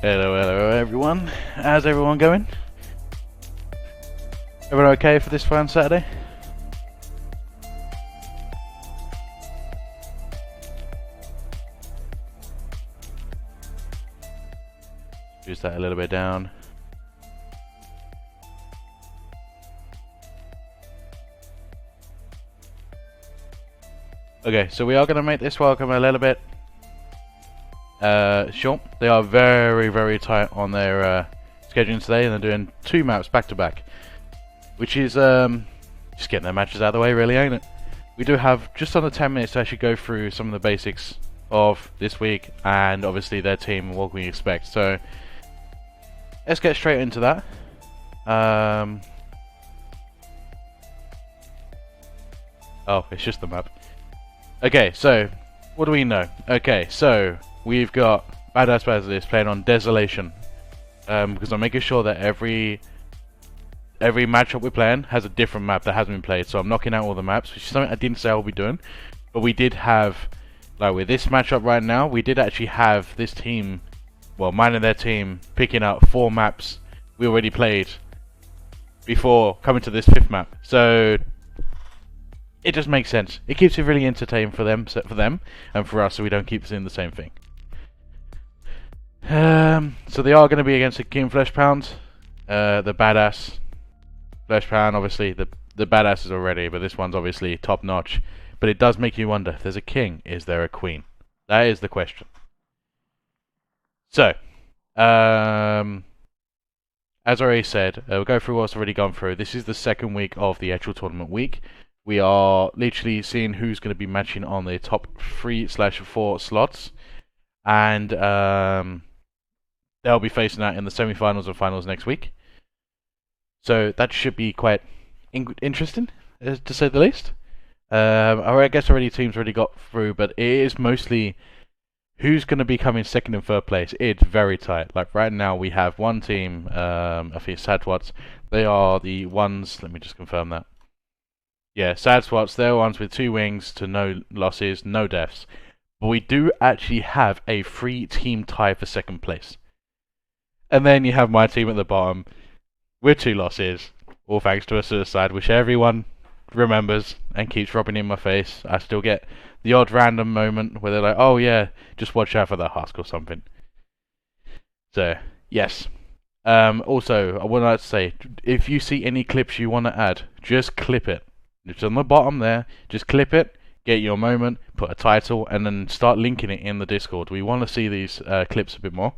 Hello everyone. How's everyone going? Everyone okay for this fun Saturday? Reduce that a little bit down. Okay, so we are going to make this welcome a little bit short. They are very tight on their scheduling today, and they're doing 2 maps back to back, which is just getting their matches out of the way, really, ain't it? We do have just under 10 minutes to actually go through some of the basics of this week and obviously their team and what we expect. So let's get straight into that. Oh, it's just the map. Okay, so what do we know? Okay, so we've got Basilisks playing on Desolation, because I'm making sure that every matchup we're playing has a different map that hasn't been played. So I'm knocking out all the maps, which is something I didn't say I'll be doing, but we did have, like with this matchup right now, we did actually have this team, well, mine and their team, picking up 4 maps we already played before coming to this 5th map. So it just makes sense. It keeps it really entertaining for them and for us, so we don't keep seeing the same thing. So they are going to be against the King Fleshpound, the badass Fleshpound. Obviously, the badass is already, but this one's obviously top notch. But it does make you wonder: if there's a king, is there a queen? That is the question. So, as I already said, we'll go through what's already gone through. This is the 2nd week of the actual tournament week. We are literally seeing who's going to be matching on the top 3/4 slots, and they'll be facing that in the semi-finals and finals next week. So that should be quite interesting, to say the least. I guess already teams already got through, but it is mostly who's going to be coming 2nd and 3rd place. It's very tight. Like right now, we have one team, I think Sadwats. They are the ones. Let me just confirm that. Yeah, Sadwats. They're ones with 2 wings to no losses, no deaths. But we do actually have a 3-team tie for 2nd place. And then you have my team at the bottom with 2 losses, all thanks to a suicide, which everyone remembers and keeps rubbing in my face. I still get the odd random moment where they're like, oh yeah, just watch out for the husk or something. So, yes. Also, I would like to say, if you see any clips you want to add, just clip it. It's on the bottom there. Just clip it, get your moment, put a title, and then start linking it in the Discord. We want to see these clips a bit more.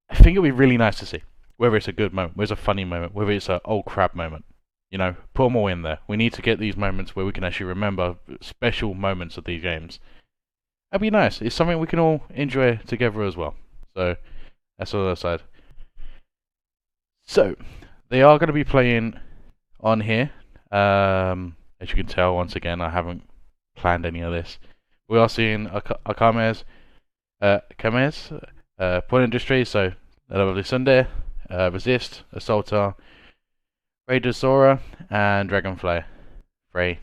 I think it'd be really nice to see. Whether it's a good moment, whether it's a funny moment, whether it's a oh crap moment. You know, put them all in there. We need to get these moments where we can actually remember special moments of these games. That'd be nice. It's something we can all enjoy together as well. So, that's all aside. So, they are going to be playing on here. As you can tell, once again, I haven't planned any of this. We are seeing Akames, Point Industry, so a lovely Sunday, Resist, Assaulter, Raider Zora, and Dragonfly. Frey.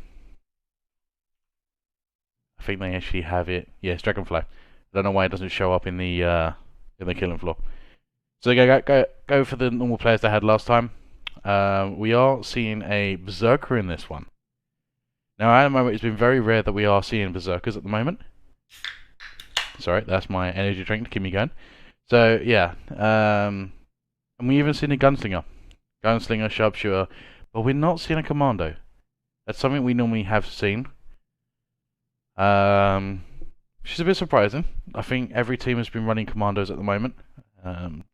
I think they actually have it. Yes, Dragonfly. I don't know why it doesn't show up in the killing floor. So they go for the normal players they had last time. We are seeing a Berserker in this one. Now, at the moment, it's been very rare that we are seeing Berserkers at the moment. Sorry, that's my energy drink to keep me going. So, yeah. And we even seen a Gunslinger. Gunslinger, Sharpshooter. But we're not seeing a Commando. That's something we normally have seen. Which is a bit surprising. I think every team has been running Commandos at the moment.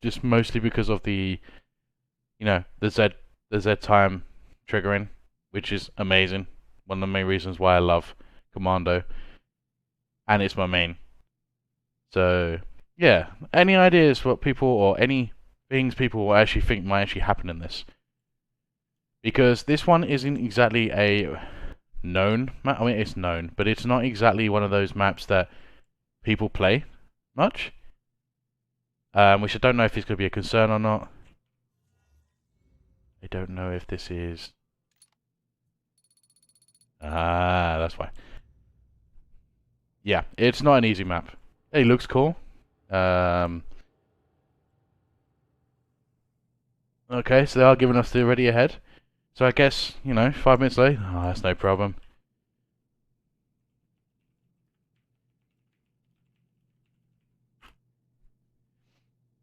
Just mostly because of the Z time triggering, which is amazing. One of the main reasons why I love Commando, and it's my main. So yeah, any ideas what people or any things people will actually think might actually happen in this? Because this one isn't exactly a known map. I mean, it's known, but it's not exactly one of those maps that people play much. Which I don't know if it's going to be a concern or not. I don't know if this is... Ah, that's why. Yeah, it's not an easy map. It looks cool. Okay, so they are giving us the ready ahead. So I guess, you know, 5 minutes late. Oh, that's no problem.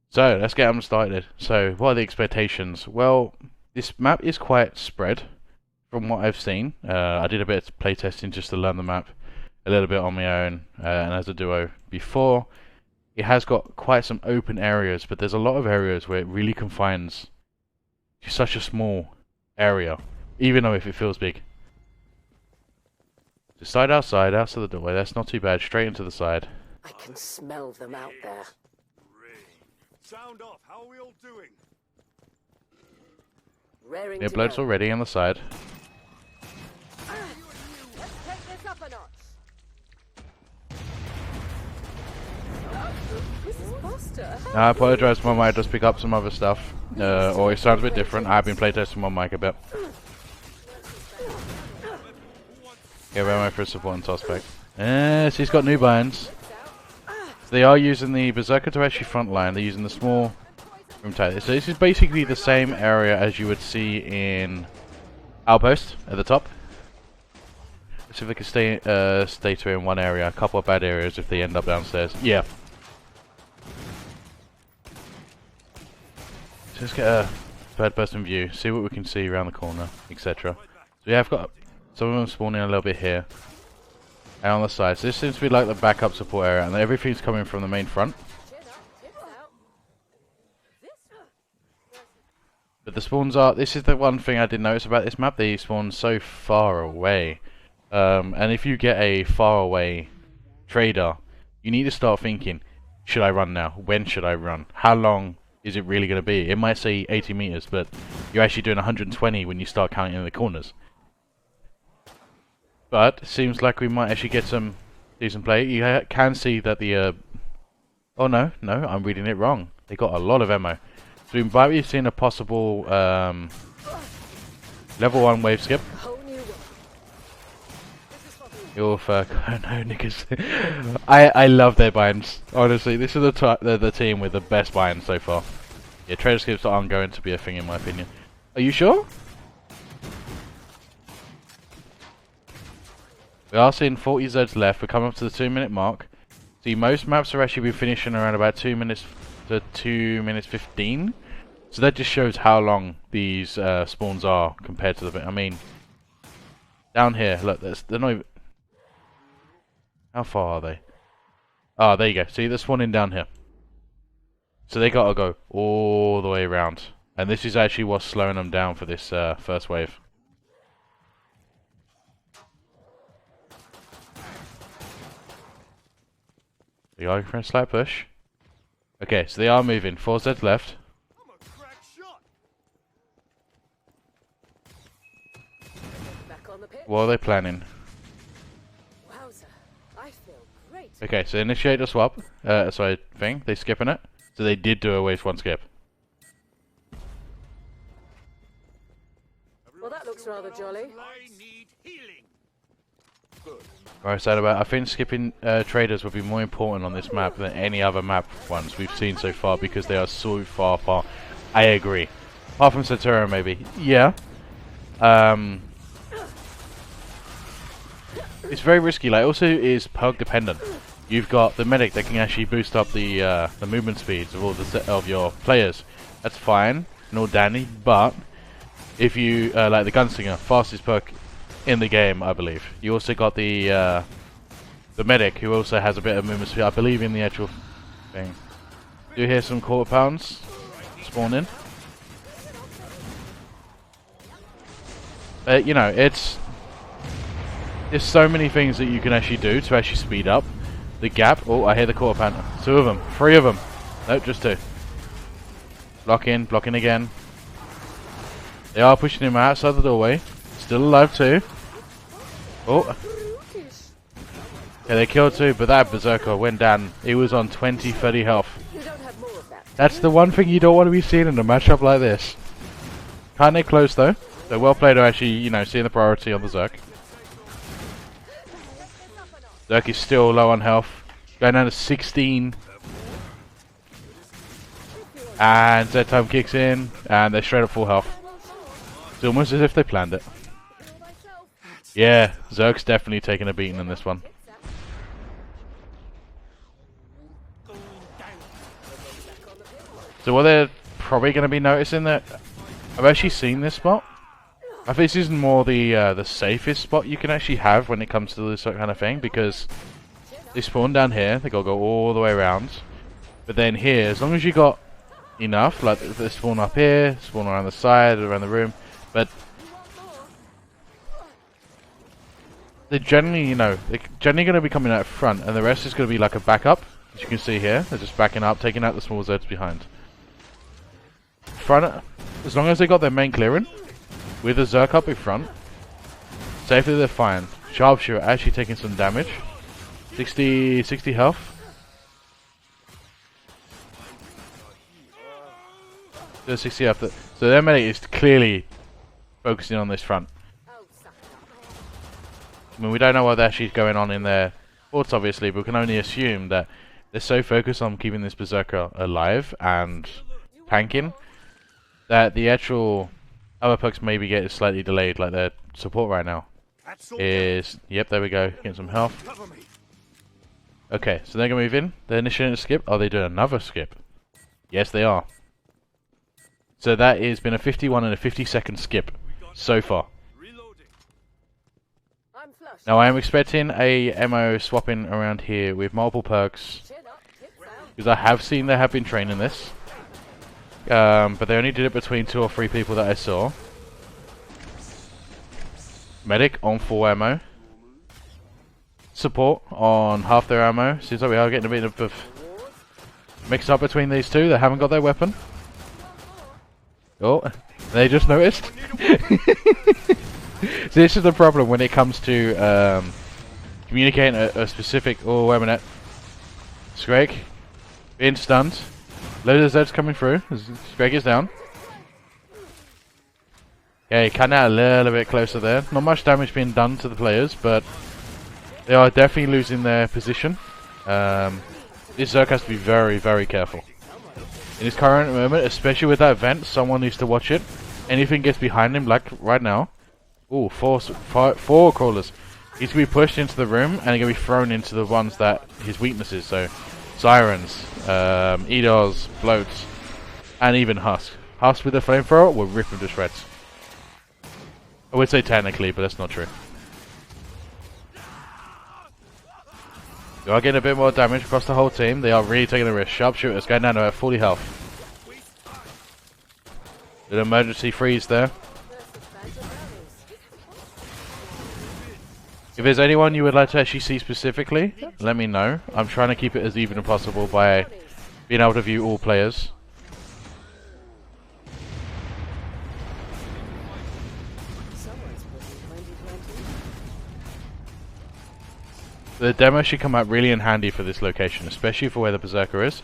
So let's get them started. So what are the expectations? Well, this map is quite spread from what I've seen. I did a bit of playtesting just to learn the map a little bit on my own and as a duo before. It has got quite some open areas, but there's a lot of areas where it really confines to such a small area, even though if it feels big. So side outside of the doorway, that's not too bad. Straight into the side. I can smell them out there. Sound off. How are we all doing? Raring Yeah, to blood's go. already on the side. Let's take this up a notch. This is Buster. I apologise, my mic does pick up some other stuff. Or it sounds a bit different. I've been playtesting my mic a bit. Okay, we're my first support and suspect. So he's got new binds. So they are using the Berserker to actually frontline. They're using the small room tight. So this is basically the same area as you would see in Outpost at the top. Let's see if they can stay to in one area. A couple of bad areas if they end up downstairs. Yeah. So let's get a third person view, see what we can see around the corner, etc. So yeah, I've got some of them spawning a little bit here. And on the side. So this seems to be like the backup support area, and everything's coming from the main front. But the spawns are, this is the one thing I did notice about this map, they spawn so far away. And if you get a far away trader, you need to start thinking, should I run now? When should I run? How long is it really going to be? It might say 80 meters, but you're actually doing 120 when you start counting in the corners. But it seems like we might actually get some decent play. You can see that the oh no, I'm reading it wrong. They got a lot of ammo. So we might be seeing a possible level 1 wave skip. Your no niggas. I love their binds. Honestly, this is the team with the best binds so far. Yeah, trader skips aren't going to be a thing in my opinion. Are you sure? We are seeing 40 Zeds left. We're coming up to the 2-minute mark. See, most maps are actually be finishing around about 2 minutes to 2 minutes 15. So that just shows how long these spawns are compared to the. I mean, down here, look, they're not even. How far are they? Ah, there you go. See, they're spawning down here. So they gotta go all the way around. And this is actually what's slowing them down for this first wave. They are for a slight push. Okay, so they are moving. 4 Zeds left. What are they planning? Okay, so initiate a swap. Sorry, thing. They skipping it. So they did do a wave 1 skip. Well, that looks rather jolly. Right, so about, I think skipping traders would be more important on this map than any other map ones we've seen so far because they are so far apart. I agree. Apart from Centura, maybe. Yeah. It's very risky. Like, also is perk dependent. You've got the medic that can actually boost up the movement speeds of all of your players. That's fine, no dandy. But if you like the gunslinger, fastest perk in the game, I believe. You also got the medic who also has a bit of movement speed. I believe in the actual thing. Do you hear some quarter pounds spawn in? You know, there's so many things that you can actually do to actually speed up the gap. Oh, I hear the quarter pounder. 2 of them. 3 of them. Nope, just 2. Block in, blocking again. They are pushing him outside the doorway. Still alive too. Oh. Yeah, they killed 2, but that Berserker went down. He was on 20, 30 health. That's the one thing you don't want to be seeing in a matchup like this. Can't they close though? So well played to actually, you know, seeing the priority on the Zerk. Zerk is still low on health. Going down to 16. And Z time kicks in, and they're straight up full health. It's almost as if they planned it. Yeah, Zerg's definitely taking a beating in this one. So what they're probably going to be noticing that I've actually seen this spot. I think this is more the safest spot you can actually have when it comes to this kind of thing, because they spawn down here, they gotta go all the way around. But then here, as long as you got enough, like they spawn up here, spawn around the side, around the room, but they're generally, they're generally going to be coming out front, and the rest is going to be like a backup. As you can see here, they're just backing up, taking out the small Zeds behind. Front, as long as they got their main clearing, with a Zerk up in front, safely they're fine. Sharpshooter actually taking some damage. 60 health. Just 60 health. So their medic is clearly focusing on this front. I mean, we don't know what actually is going on in their forts, obviously, but we can only assume that they're so focused on keeping this Berserker alive and tanking that the actual other perks maybe get slightly delayed, like their support right now is... Yep, there we go, getting some health. Okay, so they're going to move in. They're initiating a skip. Are they doing another skip? Yes, they are. So that has been a 51 and a 50-second skip so far. Now I am expecting a MO swapping around here with multiple perks, because I have seen they have been training this, but they only did it between 2 or 3 people that I saw. Medic on full ammo, support on half their ammo. Seems like we are getting a bit of mixed up between these two. They haven't got their weapon. Oh, they just noticed. So this is the problem when it comes to communicating a specific... Oh, wait a minute. Scrag being stunned. Load of Zeds coming through. Scrag is down. Okay, cutting out a little bit closer there. Not much damage being done to the players, but they are definitely losing their position. This Zerg has to be very, very careful. In this current moment, especially with that vent, someone needs to watch it. Anything gets behind him, like right now. Ooh, four crawlers. He's going to be pushed into the room, and he's going to be thrown into the ones that his weaknesses. So, Sirens, Edos, Floats, and even Husk. Husk with a flamethrower will rip him to shreds. I would say technically, but that's not true. They are getting a bit more damage across the whole team. They are really taking the risk. Sharpshooters going down to about 40 health. An emergency freeze there. If there's anyone you would like to actually see specifically, let me know. I'm trying to keep it as even as possible by being able to view all players. The demo should come out really in handy for this location, especially for where the Berserker is.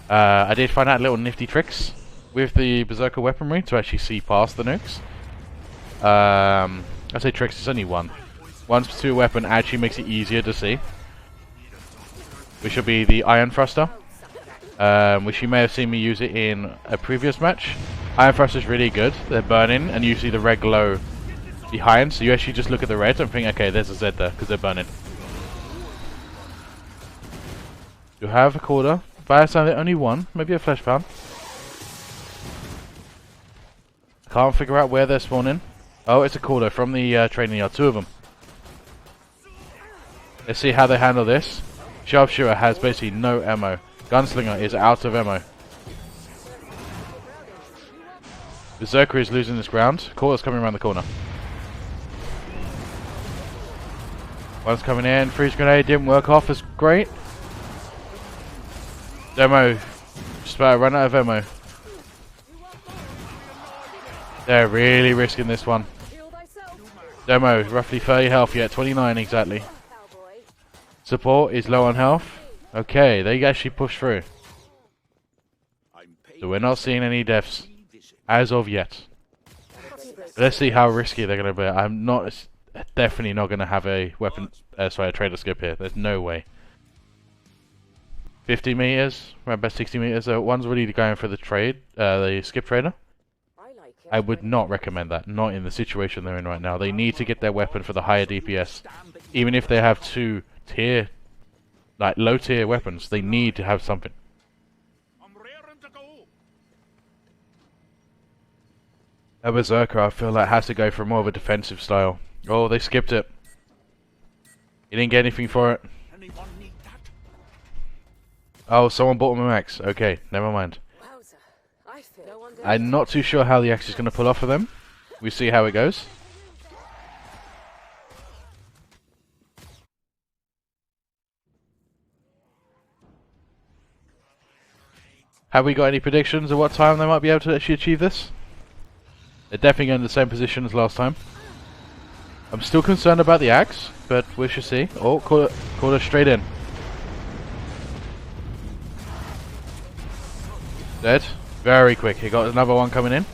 I did find out little nifty tricks with the Berserker weaponry to actually see past the nukes. I say tricks, it's only one. One specific weapon actually makes it easier to see, which will be the Iron Thruster, which you may have seen me use it in a previous match. Iron Thruster is really good. They're burning, and you see the red glow behind, so you actually just look at the red and think, okay, there's a Z there, because they're burning. You have a quarter. By the time only one, maybe a Fleshpound. Can't figure out where they're spawning. Oh, it's a quarter from the training yard, 2 of them. Let's see how they handle this. Sharpshooter has basically no ammo. Gunslinger is out of ammo. Berserker is losing this ground. Quarter's coming around the corner. One's coming in. Freeze grenade didn't work off as great. Demo. Just about to run out of ammo. They're really risking this one. Demo, roughly 30 health yet, 29 exactly. Support is low on health. Okay, they actually push through. So we're not seeing any deaths as of yet. Let's see how risky they're going to be. I'm not, definitely not going to have a weapon, a trader skip here. There's no way. 50 meters, around about 60 meters. So one's really going for the trade, the skip trader. I like it. I would not recommend that. Not in the situation they're in right now. They need to get their weapon for the higher DPS. Even if they have two tier, like low tier weapons, they need to have something. I'm raring to go. A Berserker, I feel like, has to go for more of a defensive style. Oh, they skipped it. He didn't get anything for it. Anyone need that? Oh, someone bought him an axe. Okay, never mind. Wowza. I feel no one I'm not too sure how the axe is going to pull off for them. We see how it goes. Have we got any predictions of what time they might be able to actually achieve this? They're definitely in the same position as last time. I'm still concerned about the axe, but we shall see. Oh, caught it straight in. Dead. Very quick. He got another one coming in.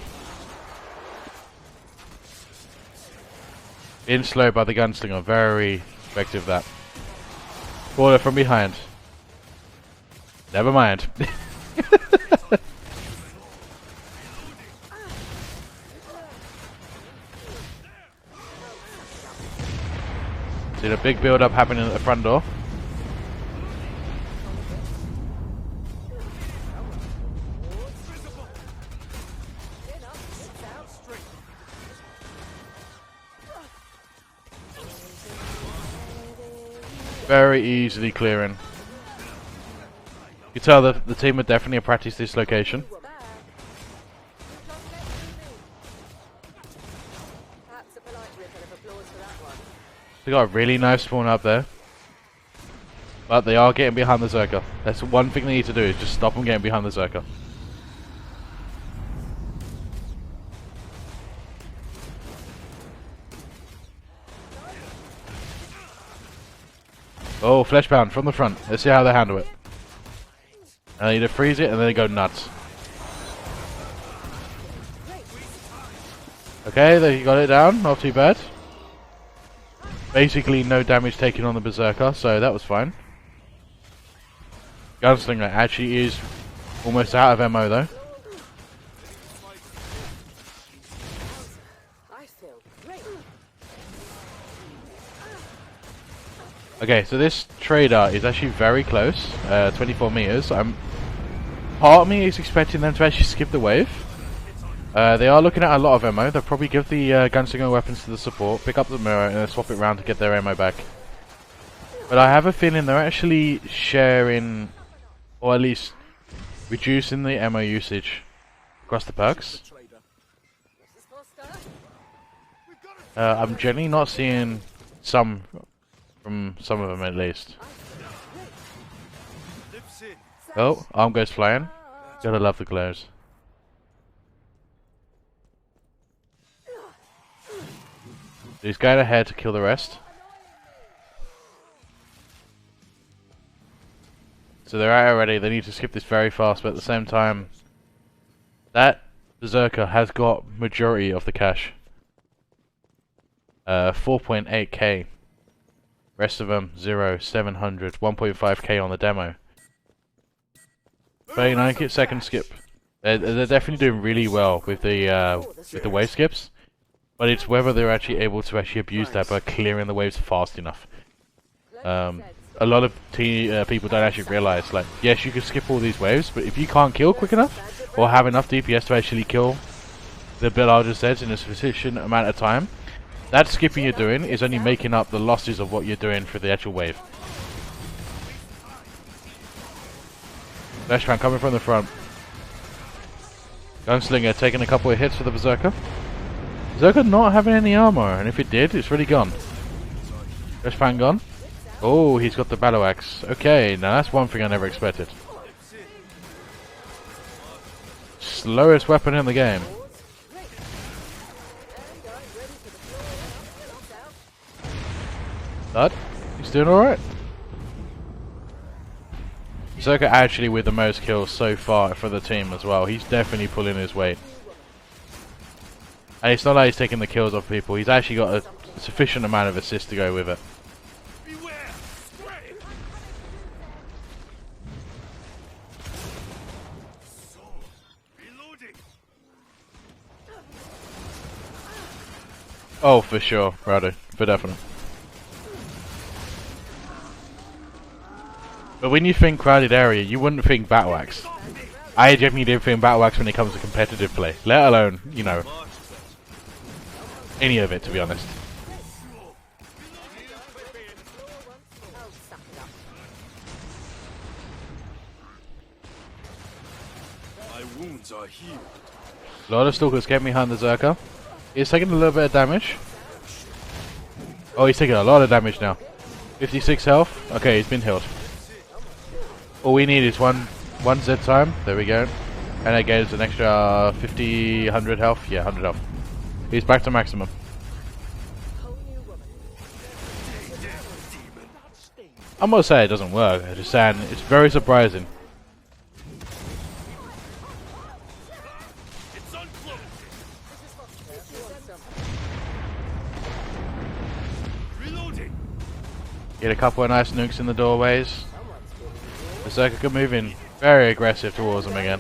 Being slowed by the gunslinger. Very effective that. Caught it from behind. Never mind. See the big build up happening at the front door. Very easily clearing. You can tell the team have definitely practiced this location. Perhaps a polite ripple of applause for that one. They got a really nice spawn up there. But they are getting behind the Zerker. That's one thing they need to do, is just stop them getting behind the Zerker. Oh, Fleshpound from the front. Let's see how they handle it. I need to freeze it and then they go nuts. Okay, they got it down. Not too bad. Basically no damage taken on the Berserker, so that was fine. Gunslinger actually is almost out of ammo though. I feel great. Okay, so this trader is actually very close, 24 meters. Part of me is expecting them to actually skip the wave. They are looking at a lot of ammo. They'll probably give the gunslinger weapons to the support, pick up the mirror, and then swap it around to get their ammo back. But I have a feeling they're actually sharing, or at least reducing the ammo usage across the perks. I'm generally not seeing some from some of them at least. Lips in. Oh, arm goes flying. Gotta love the glows. He's going ahead to kill the rest. So they're out already. They need to skip this very fast, but at the same time, that Berserker has got majority of the cash. 4.8k. Rest of them 0, 700, 1.5k on the demo. 39 second skip. They're definitely doing really well with the wave skips. But it's whether they're actually able to actually abuse that by clearing the waves fast enough. A lot of people don't actually realize, like, yes, you can skip all these waves, but if you can't kill quick enough, or have enough DPS to actually kill the Basillisks heads in a sufficient amount of time, that skipping you're doing is only making up the losses of what you're doing for the actual wave. Fleshpound coming from the front. Gunslinger taking a couple of hits for the Berserker. Berserker not having any armor, and if it did, it's really gone. Fleshpound gone. Oh, he's got the battle axe. Okay, now that's one thing I never expected. Slowest weapon in the game. But he's doing alright. Berserker actually with the most kills so far for the team as well. He's definitely pulling his weight. And it's not like he's taking the kills off people. He's actually got a sufficient amount of assists to go with it. Beware. Oh, for sure, brother. For definite. But when you think crowded area, you wouldn't think battle axe. I genuinely didn't think battle axe when it comes to competitive play, let alone, you know, any of it, to be honest. My wounds are healed. A lot of stalkers get behind the Zerker. He's taking a little bit of damage. Oh, he's taking a lot of damage now. 56 health. Okay, he's been healed. All we need is one Z time. There we go. And that gives an extra 50, 100 health. Yeah, 100 health. He's back to maximum. I'm not saying it doesn't work. I'm just saying it's very surprising. Get a couple of nice nukes in the doorways. The Berserker can move in very aggressive towards them again.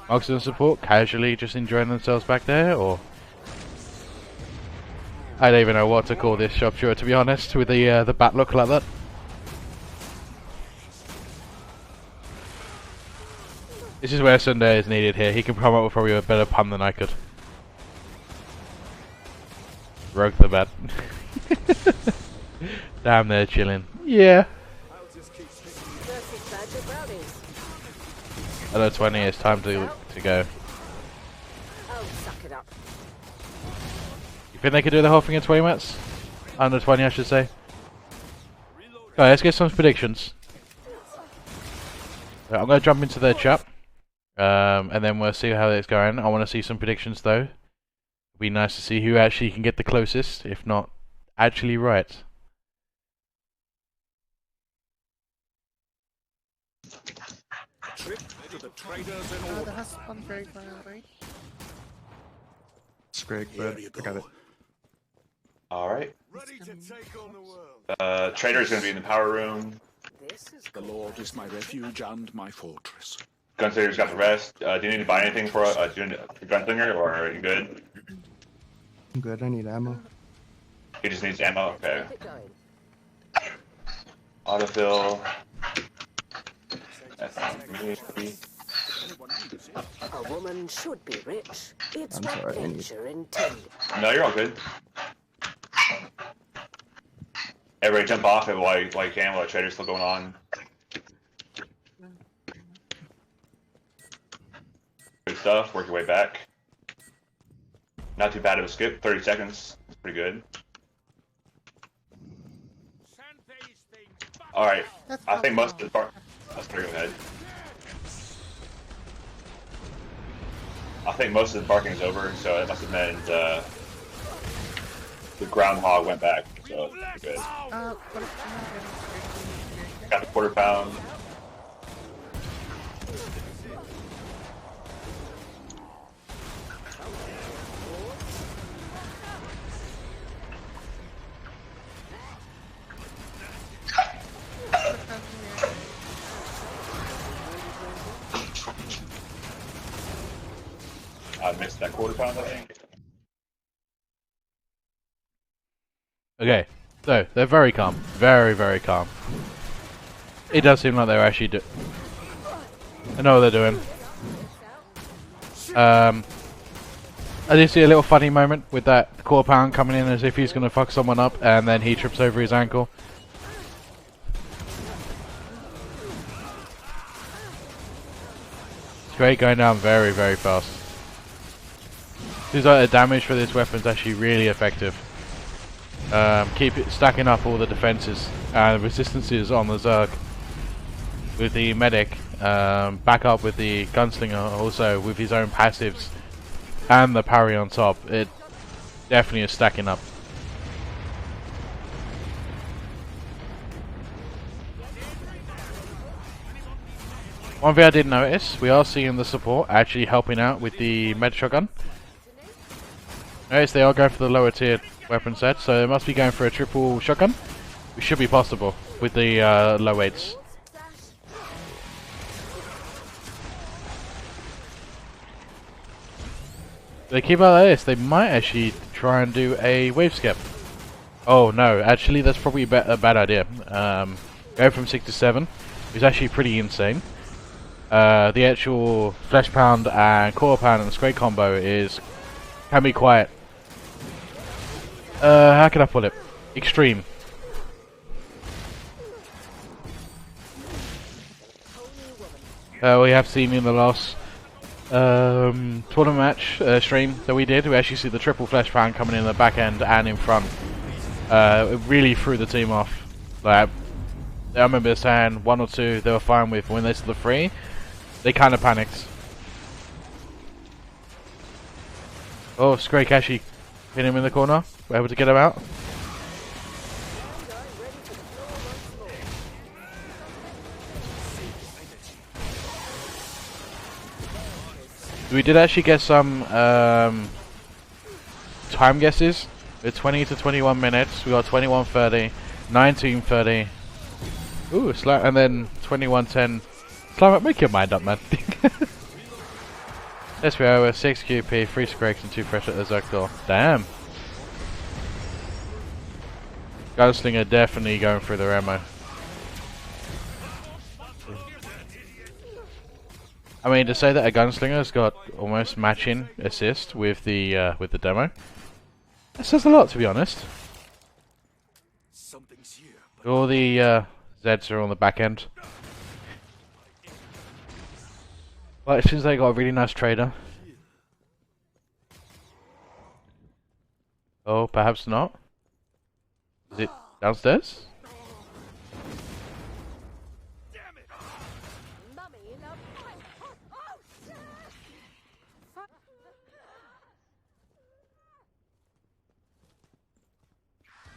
Oxygen support casually just enjoying themselves back there, or I don't even know what to call this sharpshooter, to be honest, with the bat look like that. This is where Sunday is needed here. He can come up with probably a better pun than I could. Rogue the bat. Damn, they're chilling. Yeah. Hello 20, it's time to go. You think they could do the whole thing in 20 minutes? Under 20, I should say. Alright, let's get some predictions. Right, I'm going to jump into their chat. And then we'll see how it's going. I want to see some predictions though. It'd be nice to see who actually can get the closest, if not actually right. Trip to the traders in order. That's one very far away. It's Greg, but I got it. Alright. Ready to take on the world. Trader's gonna be in the power room. The Lord is my refuge and my fortress. Gunslinger's got the rest. Do you need to buy anything for Gunslinger, or are you good? I'm good, I need ammo. He just needs ammo? Okay. Autofill. That's not me. A woman should be rich. It's I'm what sorry, I need- nature intended. No, you're all good. Everybody jump off it while you can, while the trader's still going on. Good stuff, work your way back. Not too bad of a skip, 30 seconds. That's pretty good. Alright, I think most of the part. Let's go ahead. I think most of the barking is over, so it must have meant the groundhog went back, so that's good. Got the quarter pound. I missed that quarter pound, I think. Okay, so they're very calm, very, very calm. It does seem like they're actually I know what they're doing. I did see a little funny moment with that quarter pound coming in as if he's gonna fuck someone up, and then he trips over his ankle. Great, going down very, very fast. Seems like the damage for this weapon is actually really effective. Keep it stacking up all the defenses and resistances on the Zerg with the medic, back up with the gunslinger also with his own passives and the parry on top. It definitely is stacking up. One thing I did notice, we are seeing the support actually helping out with the med shotgun. Notice they are going for the lower tier weapon set, so they must be going for a triple shotgun, which should be possible with the low weights. They keep out like this, they might actually try and do a wave skip. Oh no, actually that's probably a bad idea. Go from 6 to 7 is actually pretty insane. The actual Fleshpound and Core Pound and Scrake combo can be quite, how can I put it? Extreme. We have seen in the last tournament match stream that we did, we actually see the triple Fleshpound coming in the back end and in front. It really threw the team off. Like, I remember saying 1 or 2 they were fine with. When they saw the 3, they kind of panicked. Oh, Scrake actually hit him in the corner. We're able to get him out. We did actually get some time guesses. It's 20 to 21 minutes. We got 21:30, 19:30. Ooh, and then 21:10. Slam, make your mind up, man. Yes, we are with 6 QP, 3 Scrakes, and 2 pressure at the Zerktor. Damn. Gunslinger definitely going through their ammo. I mean, to say that a Gunslinger's got almost matching assist with the demo, that says a lot, to be honest. All the Zeds are on the back end. Well, it seems they got a really nice trader. Oh, perhaps not. Is it downstairs?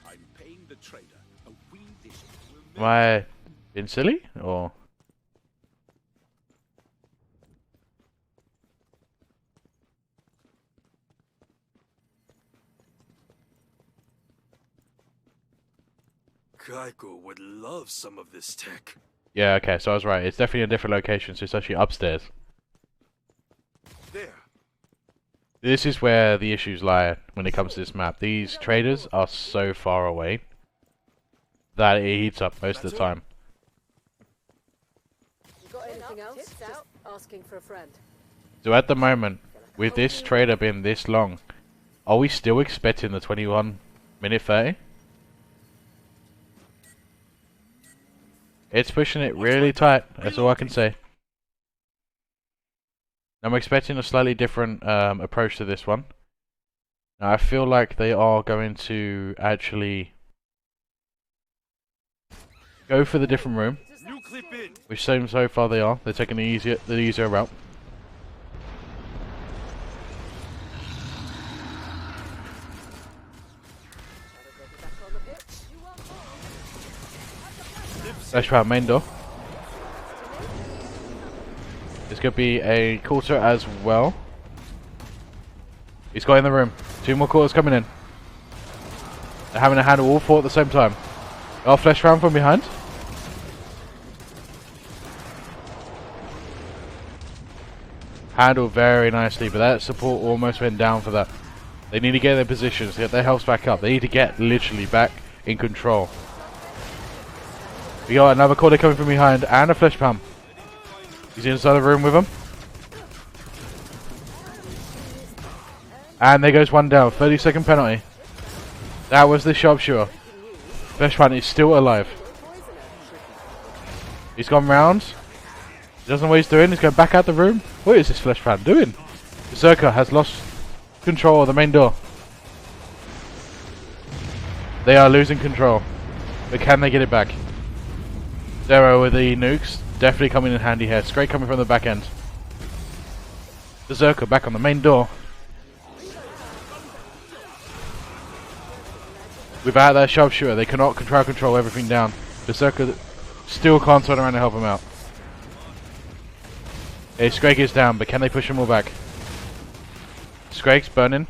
I'm paying the trader a wee dish. Am I being silly, or? Kaiko would love some of this tech. Yeah, okay, so I was right. It's definitely a different location, so it's actually upstairs. There. This is where the issues lie when it comes to this map. These traders are so far away that it heats up most of the time. You got anything else? Just asking for a friend. So at the moment, with this trader being this long, are we still expecting the 21-minute 30? It's pushing it really tight, that's all I can say. I'm expecting a slightly different approach to this one. Now, I feel like they are going to actually go for the different room, New clip in. which seems so far they are. They're taking the easier route. Fleshpound main door. This could be a quarter as well. He's got in the room. 2 more quarters coming in. They're having to handle all 4 at the same time. Oh, Fleshpound from behind. Handled very nicely, but that support almost went down for that. They need to get their positions, get their health back up. They need to get literally back in control. We got another quarter coming from behind and a Fleshpound. He's inside the room with them. And there goes one down. 30-second penalty. That was the sharpshooter. Fleshpound is still alive. He's gone round. He doesn't know what he's doing. He's going back out the room. What is this Fleshpound doing? Berserker has lost control of the main door. They are losing control. But can they get it back? Zero with the nukes. Definitely coming in handy here. Scrake coming from the back end. Berserker back on the main door. Without that sharpshooter, they cannot control everything down. Berserker still can't turn around and help him out. Okay, Scrake is down, but can they push him all back? Scrake's burning.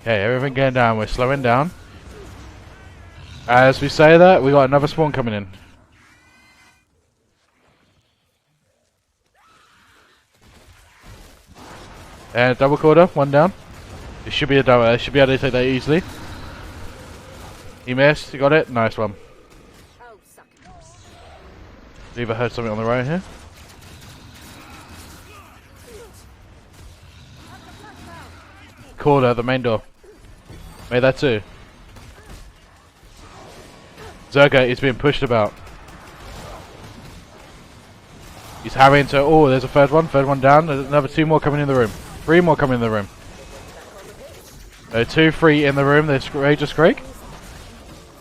Okay, everything going down. We're slowing down. As we say that, we got another spawn coming in. And double quarter, one down. It should be a double. It should be able to take that easily. He missed. He got it. Nice one. Oh, suck it. Believe I heard something on the right here. Quarter, the main door. Made that too. Zerga is being pushed about. He's having to... Oh, there's a third one down. There's another 2 more coming in the room. 3 more coming in the room. 2, 3 in the room. There's Rager Scrake.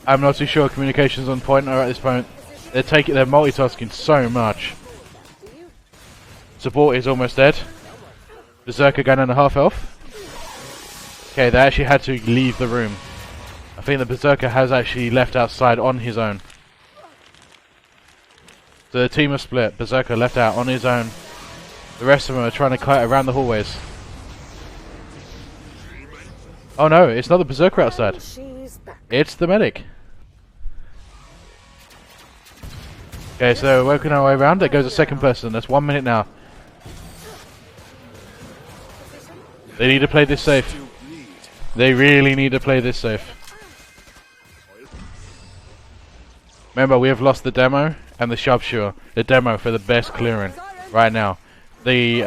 I'm not too sure communications on point are at this point. They're multitasking so much. Support is almost dead. Berserker going on a half health. Okay, they actually had to leave the room. I think the Berserker has actually left outside on his own. So the team are split. Berserker left out on his own. The rest of them are trying to kite around the hallways. Oh no, it's not the Berserker outside. It's the medic. Okay, so working our way around. There goes a second person. That's 1 minute now. They need to play this safe. They really need to play this safe. Remember, we have lost the demo and the sharpshooter. The demo for the best clearing right now. The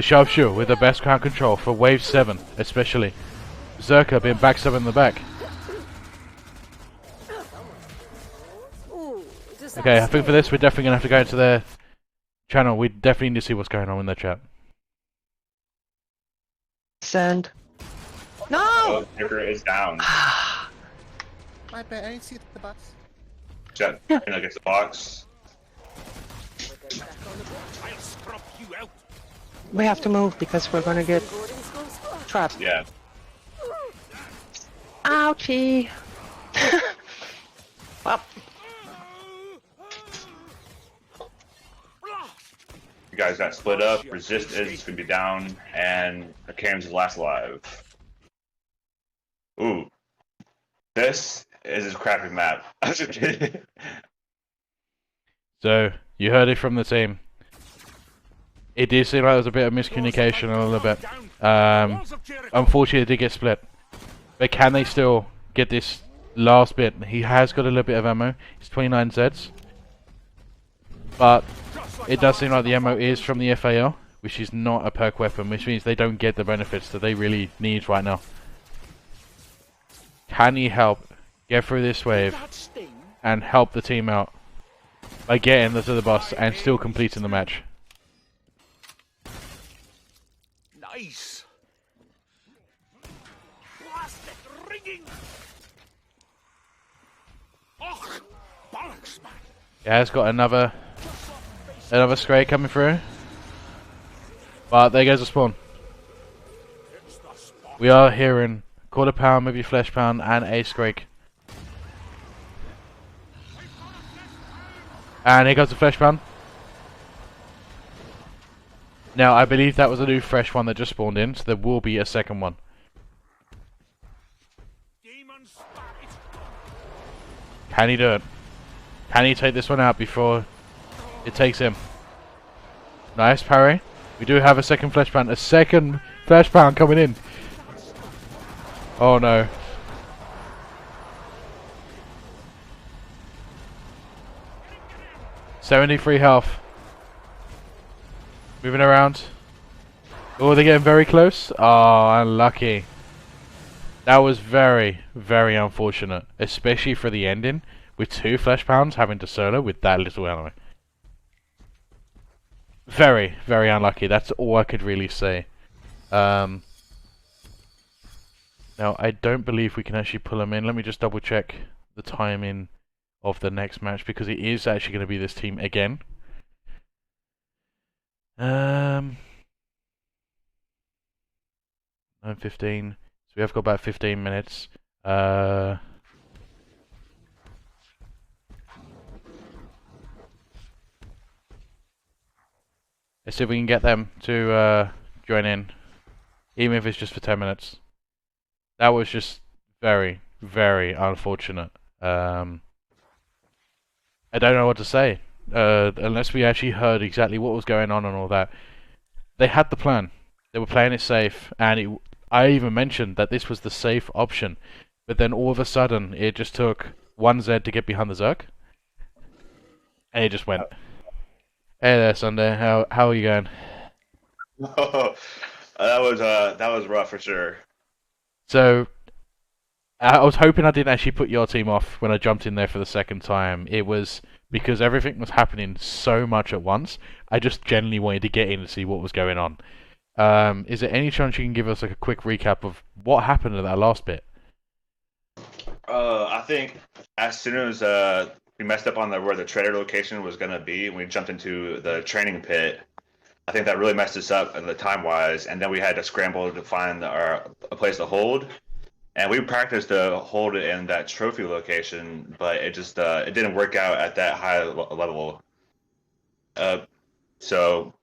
sharpshooter with the best crowd control for wave 7 especially. Berserker being backstabbed in the back. Okay, I think for this we're definitely gonna have to go into their channel. We definitely need to see what's going on in their chat. Send. No! Oh, Ticker is down. My bad, I didn't see the box. Jet, against the box. I'll scrub you out. We have to move because we're gonna get trapped. Yeah. Ouchie! Well, You guys got split up. Resist is gonna be down, and Cam's last alive. Ooh. This is a crappy map. So, you heard it from the team. It did seem like there was a bit of miscommunication a little bit. Unfortunately, it did get split. But can they still get this last bit? He has got a little bit of ammo. It's 29 Zeds. But it does seem like the ammo is from the FAL, which is not a perk weapon, which means they don't get the benefits that they really need right now. Can he help get through this wave and help the team out by getting to the boss and still completing the match? Nice. Blasted ringing. Och, bollocks, man. Yeah, it's got another stray coming through. But there goes the spawn. It's the spot. We are hearing quarter pound, maybe Fleshpound, and a Scrake. And here goes the Fleshpound. Now, I believe that was a new fresh one that just spawned in, so there will be a second one. Demon spirit. Can he do it? Can he take this one out before it takes him? Nice parry. We do have a second Fleshpound. A second Fleshpound coming in. Oh no. .73 health. Moving around. Oh, they're getting very close. Oh, unlucky. That was very, very unfortunate. Especially for the ending. With 2 Fleshpounds having to solo with that little enemy. Very, very unlucky. That's all I could really say. Now, I don't believe we can actually pull him in. Let me just double check the timing of the next match, because it is actually going to be this team again. 9:15. So we have got about 15 minutes. Let's see if we can get them to join in, even if it's just for 10 minutes. That was just very, very unfortunate. I don't know what to say, unless we actually heard exactly what was going on and all that. They had the plan. They were playing it safe, and I even mentioned that this was the safe option, but then all of a sudden it just took one Z to get behind the Zerg, and it just went. Hey there, Sunday. How are you going? That was rough for sure. So I was hoping I didn't actually put your team off when I jumped in there for the second time. It was because everything was happening so much at once. I just genuinely wanted to get in and see what was going on. Is there any chance you can give us like a quick recap of what happened in that last bit? I think as soon as we messed up on where the trader location was gonna be, and we jumped into the training pit, I think that really messed us up in the time wise, and then we had to scramble to find a place to hold. And we practiced to hold it in that trophy location, but it just it didn't work out at that high level. So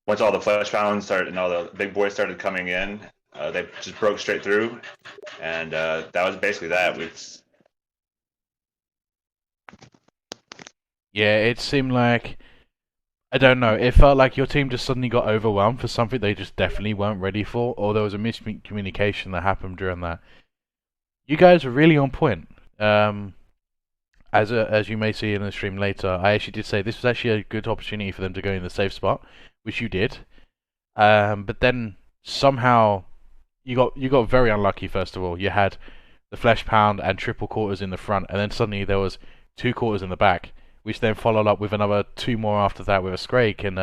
once all the Fleshpounds started and all the big boys started coming in, they just broke straight through, and that was basically that. Yeah, it seemed like, I don't know, it felt like your team just suddenly got overwhelmed for something they just definitely weren't ready for, or there was a miscommunication that happened during that. You guys were really on point. As you may see in the stream later, I actually did say this was actually a good opportunity for them to go in the safe spot, which you did. But then somehow you got very unlucky. First of all, you had the Fleshpound and triple quarters in the front, and then suddenly there was 2 quarters in the back, which then followed up with another 2 more after that with a Scrake. And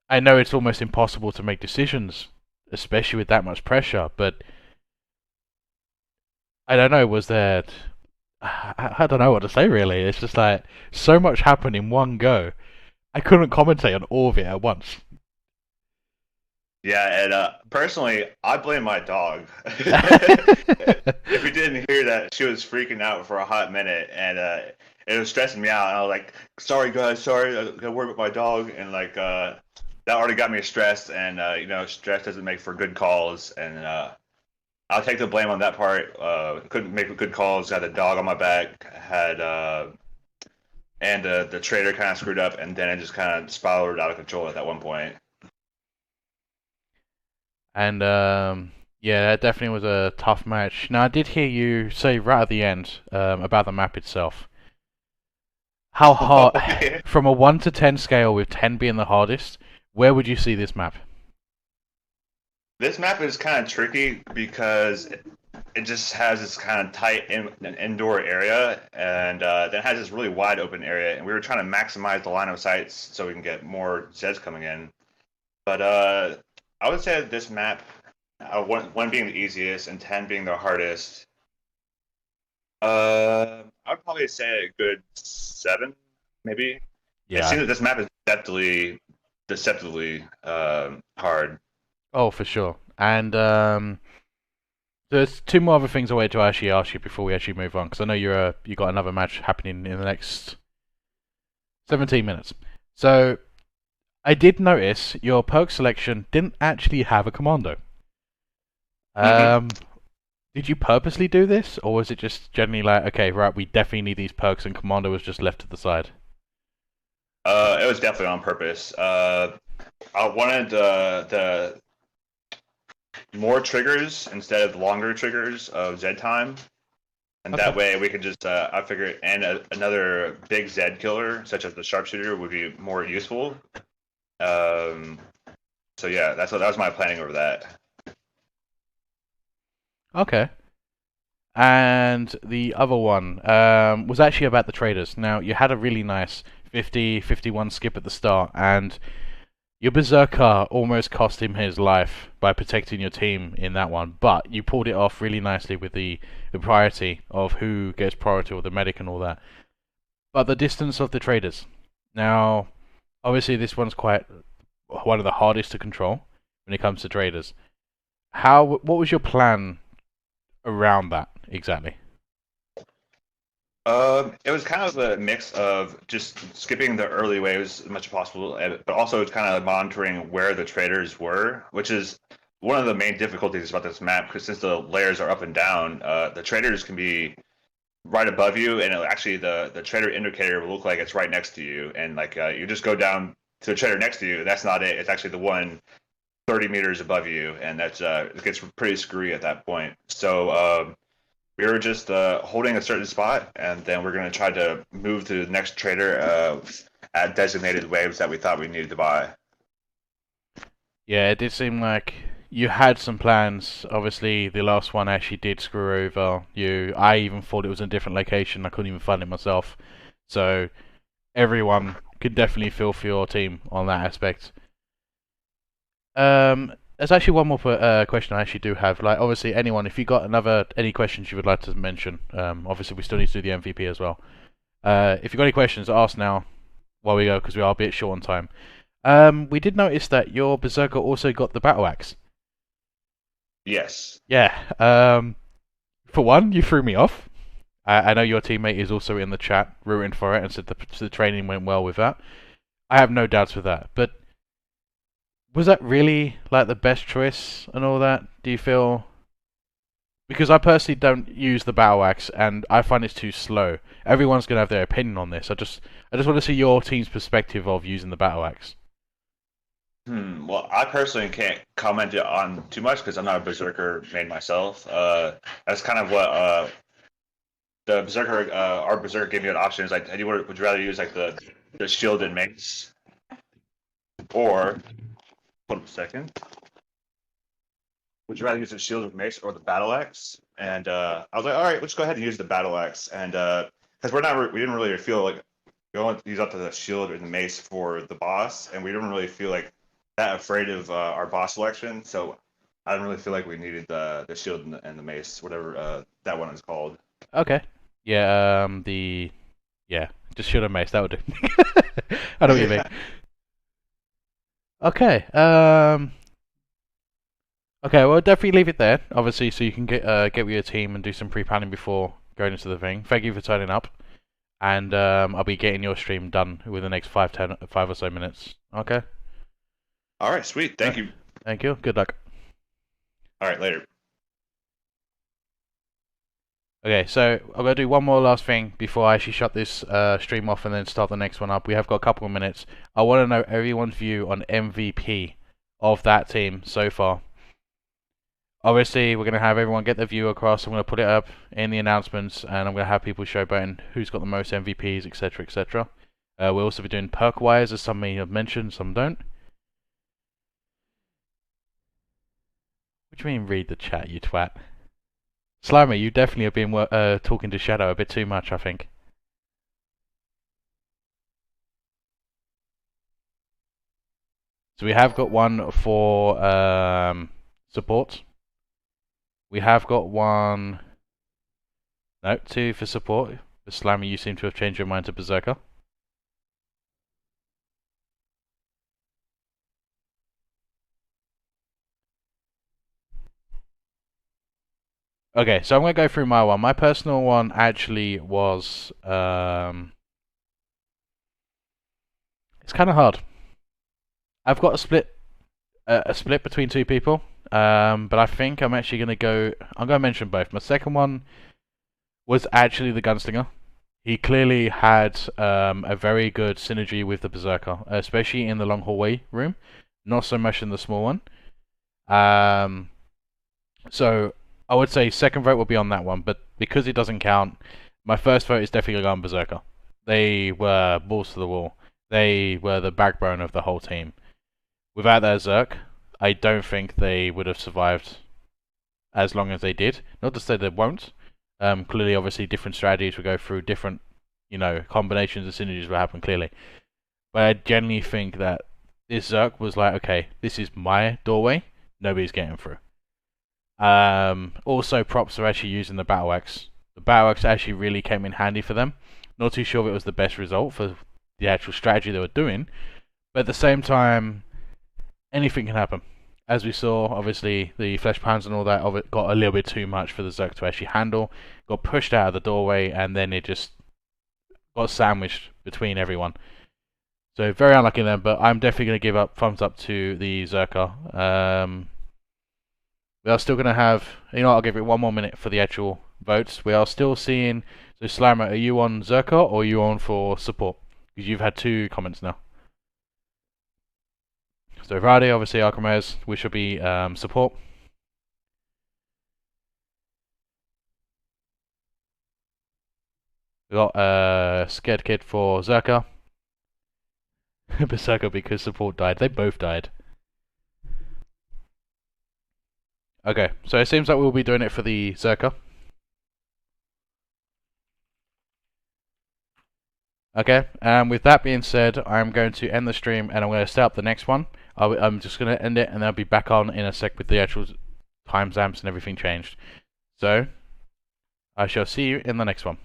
I know it's almost impossible to make decisions, especially with that much pressure, but I don't know, was there... I don't know what to say really. It's just like so much happened in one go. I couldn't commentate on all of it at once. Yeah, and personally, I blame my dog. If you didn't hear that, she was freaking out for a hot minute, and it was stressing me out. And I was like, "Sorry, guys, sorry, I gotta worry about my dog." And like that already got me stressed, and stress doesn't make for good calls. And I'll take the blame on that part. Couldn't make good calls. Had the dog on my back. Had and the trader kind of screwed up, and then it just kind of spiraled out of control at that one point. And yeah, that definitely was a tough match. Now, I did hear you say right at the end about the map itself. How hard, Yeah. from a 1 to 10 scale, with 10 being the hardest, where would you see this map? This map is kind of tricky because it just has this kind of tight indoor area, and then has this really wide open area. And we were trying to maximize the line of sights so we can get more Zeds coming in. But I would say that this map, one being the easiest and 10 being the hardest, I would probably say a good 7, maybe. It Yeah. seems that this map is deceptively hard. Oh, for sure. And there's 2 more other things I wanted to actually ask you before we actually move on, because I know you got another match happening in the next 17 minutes. So I did notice your perk selection didn't actually have a commando. Did you purposely do this, or was it just generally like, okay, right, we definitely need these perks, and commando was just left to the side? It was definitely on purpose. I wanted the more triggers instead of longer triggers of Z time, and that way we could just I figured another big Z killer such as the sharpshooter would be more useful. So yeah, that was my planning over that. Okay. And the other one was actually about the traders. Now, you had a really nice 50-51 skip at the start, and your Berserker almost cost him his life by protecting your team in that one, but you pulled it off really nicely with the priority of who gets priority with the medic and all that. But the distance of the traders. Now, obviously this one's quite one of the hardest to control when it comes to traders. What was your plan around that exactly? It was kind of a mix of just skipping the early waves as much as possible, but also kind of monitoring where the traders were, which is one of the main difficulties about this map, because since the layers are up and down, the traders can be right above you, and actually the trader indicator will look like it's right next to you, and like you just go down to the trader next to you. That's not it. It's actually the one 30 meters above you, and that's it gets pretty screwy at that point. So we were just holding a certain spot, and then we're going to try to move to the next trader at designated waves that we thought we needed to buy. Yeah, it did seem like you had some plans. Obviously, the last one actually did screw over you. I even thought it was in a different location. I couldn't even find it myself. So everyone could definitely feel for your team on that aspect. There's actually one more question I actually do have. Like, obviously, anyone, if you got any questions you would like to mention, obviously we still need to do the MVP as well. If you got any questions, ask now while we go, because we are a bit short on time. We did notice that your Berserker also got the Battle Axe. Yes. Yeah. For one, you threw me off. I know your teammate is also in the chat rooting for it and said the training went well with that. I have no doubts with that. But was that really like the best choice and all that? Do you feel? Because I personally don't use the Battle Axe and I find it's too slow. Everyone's gonna have their opinion on this. I just want to see your team's perspective of using the Battle Axe. Well, I personally can't comment on too much because I'm not a Berserker main myself. That's kind of what the Berserker, our Berserker gave me an option. Is like, would you rather use like the shield and mace, or hold on a second, would you rather use the shield and mace or the battle axe? And I was like, all right, let's go ahead and use the battle axe. And because we didn't really feel like we only use up to the shield or the mace for the boss, and we didn't really feel like that afraid of our boss selection. So I didn't really feel like we needed the shield and the mace, whatever that one is called. Okay. Yeah. Just shoot a mace. That would do. I know what you mean. Okay. Okay. Well, definitely leave it there. Obviously, so you can get with your team and do some pre-planning before going into the thing. Thank you for turning up, and I'll be getting your stream done within the next 5 or so minutes. Okay. All right, sweet. Thank you. Thank you. Good luck. All right, later. Okay, so I'm going to do one more last thing before I actually shut this stream off and then start the next one up. We have got a couple of minutes. I want to know everyone's view on MVP of that team so far. Obviously, we're going to have everyone get their view across. I'm going to put it up in the announcements, and I'm going to have people showboating who's got the most MVPs, etc., etc. We'll also be doing perk wise, as some may have mentioned, some don't. What do you mean, read the chat, you twat? Slimer, you definitely have been talking to Shadow a bit too much, I think. So we have got one for support. We have got one... No, 2 for support. For Slimer, you seem to have changed your mind to Berserker. Okay, so I'm going to go through my one. My personal one actually was... it's kind of hard. I've got a split between 2 people, but I think I'm actually going to go... I'm going to mention both. My second one was actually the Gunslinger. He clearly had a very good synergy with the Berserker, especially in the long hallway room. Not so much in the small one. So I would say second vote will be on that one, but because it doesn't count, my first vote is definitely going to go on Berserker. They were balls to the wall. They were the backbone of the whole team. Without their Zerk, I don't think they would have survived as long as they did. Not to say they won't. Clearly, obviously, different strategies will go through, different, combinations of synergies will happen, clearly. But I genuinely think that this Zerk was like, okay, this is my doorway, nobody's getting through. Also, props are actually using the Battle Axe. The Battle Axe actually really came in handy for them. Not too sure if it was the best result for the actual strategy they were doing, but at the same time, anything can happen. As we saw, obviously, the Fleshpounds and all that of it got a little bit too much for the Zerk to actually handle. Got pushed out of the doorway, and then it just got sandwiched between everyone. So very unlucky then, but I'm definitely going to give up thumbs up to the Zerker. We are still going to have... I'll give it one more minute for the actual votes. We are still seeing... So Slammer, are you on Zerker or are you on for support? Because you've had 2 comments now. So Vardy, obviously Archimedes, which will be support. We got Scared Kid for Zerka. Berserker because support died. They both died. Okay, so it seems like we'll be doing it for the Zerka. Okay, and with that being said, I'm going to end the stream and I'm going to start up the next one. I'm just going to end it and I'll be back on in a sec with the actual timestamps and everything changed. So, I shall see you in the next one.